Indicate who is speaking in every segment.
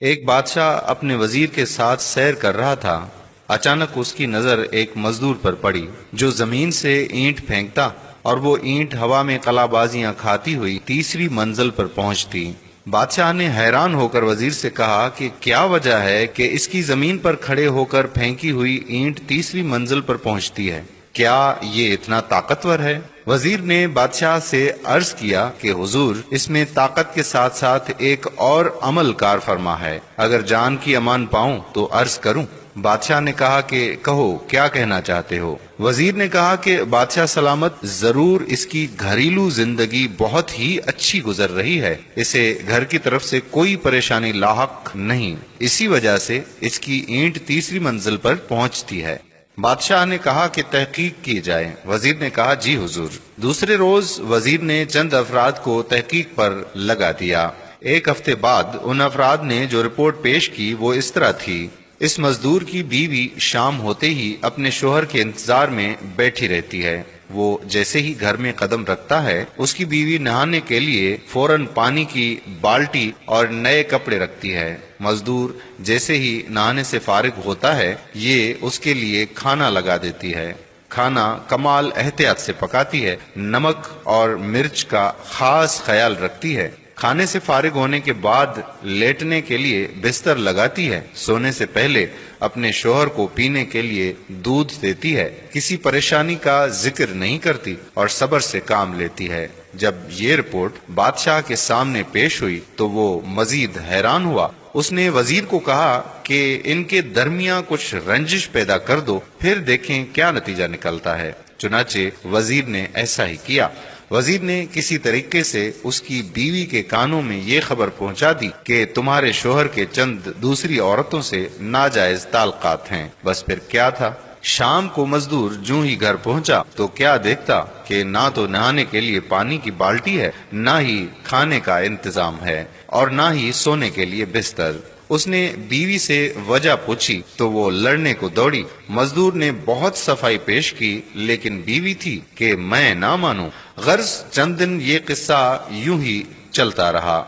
Speaker 1: ایک بادشاہ اپنے وزیر کے ساتھ سیر کر رہا تھا۔ اچانک اس کی نظر ایک مزدور پر پڑی جو زمین سے اینٹ پھینکتا اور وہ اینٹ ہوا میں قلا بازیاں کھاتی ہوئی تیسری منزل پر پہنچتی۔ بادشاہ نے حیران ہو کر وزیر سے کہا کہ کیا وجہ ہے کہ اس کی زمین پر کھڑے ہو کر پھینکی ہوئی اینٹ تیسری منزل پر پہنچتی ہے؟ کیا یہ اتنا طاقتور ہے؟ وزیر نے بادشاہ سے عرض کیا کہ حضور، اس میں طاقت کے ساتھ ساتھ ایک اور عمل کار فرما ہے، اگر جان کی امان پاؤں تو عرض کروں؟ بادشاہ نے کہا کہ کہو، کیا کہنا چاہتے ہو؟ وزیر نے کہا کہ بادشاہ سلامت، ضرور اس کی گھریلو زندگی بہت ہی اچھی گزر رہی ہے، اسے گھر کی طرف سے کوئی پریشانی لاحق نہیں، اسی وجہ سے اس کی اینٹ تیسری منزل پر پہنچتی ہے۔ بادشاہ نے کہا کہ تحقیق کی جائے۔ وزیر نے کہا جی حضور۔ دوسرے روز وزیر نے چند افراد کو تحقیق پر لگا دیا۔ ایک ہفتے بعد ان افراد نے جو رپورٹ پیش کی وہ اس طرح تھی: اس مزدور کی بیوی شام ہوتے ہی اپنے شوہر کے انتظار میں بیٹھی رہتی ہے، وہ جیسے ہی گھر میں قدم رکھتا ہے اس کی بیوی نہانے کے لیے فوراً پانی کی بالٹی اور نئے کپڑے رکھتی ہے۔ مزدور جیسے ہی نہانے سے فارغ ہوتا ہے یہ اس کے لیے کھانا لگا دیتی ہے۔ کھانا کمال احتیاط سے پکاتی ہے، نمک اور مرچ کا خاص خیال رکھتی ہے۔ کھانے سے فارغ ہونے کے بعد لیٹنے کے لیے بستر لگاتی ہے، سونے سے پہلے اپنے شوہر کو پینے کے لیے دودھ دیتی ہے، کسی پریشانی کا ذکر نہیں کرتی اور صبر سے کام لیتی ہے۔ جب یہ رپورٹ بادشاہ کے سامنے پیش ہوئی تو وہ مزید حیران ہوا۔ اس نے وزیر کو کہا کہ ان کے درمیان کچھ رنجش پیدا کر دو، پھر دیکھیں کیا نتیجہ نکلتا ہے۔ چنانچہ وزیر نے ایسا ہی کیا۔ وزیر نے کسی طریقے سے اس کی بیوی کے کانوں میں یہ خبر پہنچا دی کہ تمہارے شوہر کے چند دوسری عورتوں سے ناجائز تعلقات ہیں۔ بس پھر کیا تھا؟ شام کو مزدور جوں ہی گھر پہنچا تو کیا دیکھتا کہ نہ تو نہانے کے لیے پانی کی بالٹی ہے، نہ ہی کھانے کا انتظام ہے، اور نہ ہی سونے کے لیے بستر۔ اس نے بیوی سے وجہ پوچھی تو وہ لڑنے کو دوڑی۔ مزدور نے بہت صفائی پیش کی لیکن بیوی تھی کہ میں نہ مانوں۔ غرض چند دن یہ قصہ یوں ہی چلتا رہا۔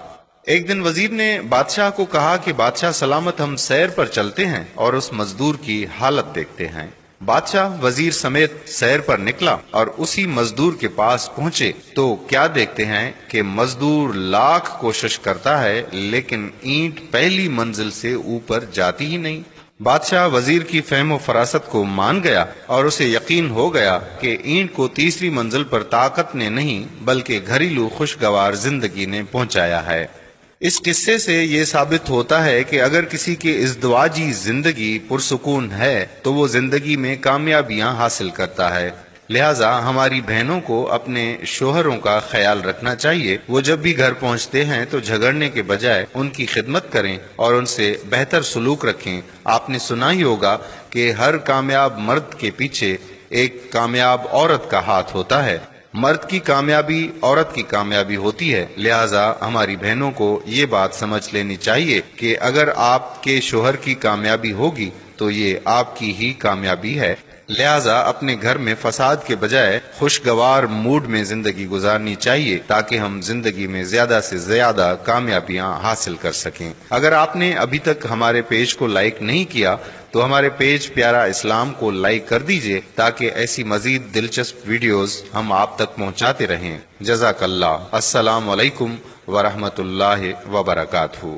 Speaker 1: ایک دن وزیر نے بادشاہ کو کہا کہ بادشاہ سلامت، ہم سیر پر چلتے ہیں اور اس مزدور کی حالت دیکھتے ہیں۔ بادشاہ وزیر سمیت سیر پر نکلا اور اسی مزدور کے پاس پہنچے تو کیا دیکھتے ہیں کہ مزدور لاکھ کوشش کرتا ہے لیکن اینٹ پہلی منزل سے اوپر جاتی ہی نہیں۔ بادشاہ وزیر کی فہم و فراست کو مان گیا اور اسے یقین ہو گیا کہ اینٹ کو تیسری منزل پر طاقت نے نہیں بلکہ گھریلو خوشگوار زندگی نے پہنچایا ہے۔ اس قصے سے یہ ثابت ہوتا ہے کہ اگر کسی کی ازدواجی زندگی پرسکون ہے تو وہ زندگی میں کامیابیاں حاصل کرتا ہے۔ لہٰذا ہماری بہنوں کو اپنے شوہروں کا خیال رکھنا چاہیے، وہ جب بھی گھر پہنچتے ہیں تو جھگڑنے کے بجائے ان کی خدمت کریں اور ان سے بہتر سلوک رکھیں۔ آپ نے سنا ہی ہوگا کہ ہر کامیاب مرد کے پیچھے ایک کامیاب عورت کا ہاتھ ہوتا ہے۔ مرد کی کامیابی عورت کی کامیابی ہوتی ہے، لہٰذا ہماری بہنوں کو یہ بات سمجھ لینی چاہیے کہ اگر آپ کے شوہر کی کامیابی ہوگی تو یہ آپ کی ہی کامیابی ہے۔ لہٰذا اپنے گھر میں فساد کے بجائے خوشگوار موڈ میں زندگی گزارنی چاہیے تاکہ ہم زندگی میں زیادہ سے زیادہ کامیابیاں حاصل کر سکیں۔ اگر آپ نے ابھی تک ہمارے پیج کو لائک نہیں کیا تو ہمارے پیج پیارا اسلام کو لائک کر دیجئے تاکہ ایسی مزید دلچسپ ویڈیوز ہم آپ تک پہنچاتے رہیں۔ جزاک اللہ۔ السلام علیکم ورحمۃ اللہ وبرکاتہ۔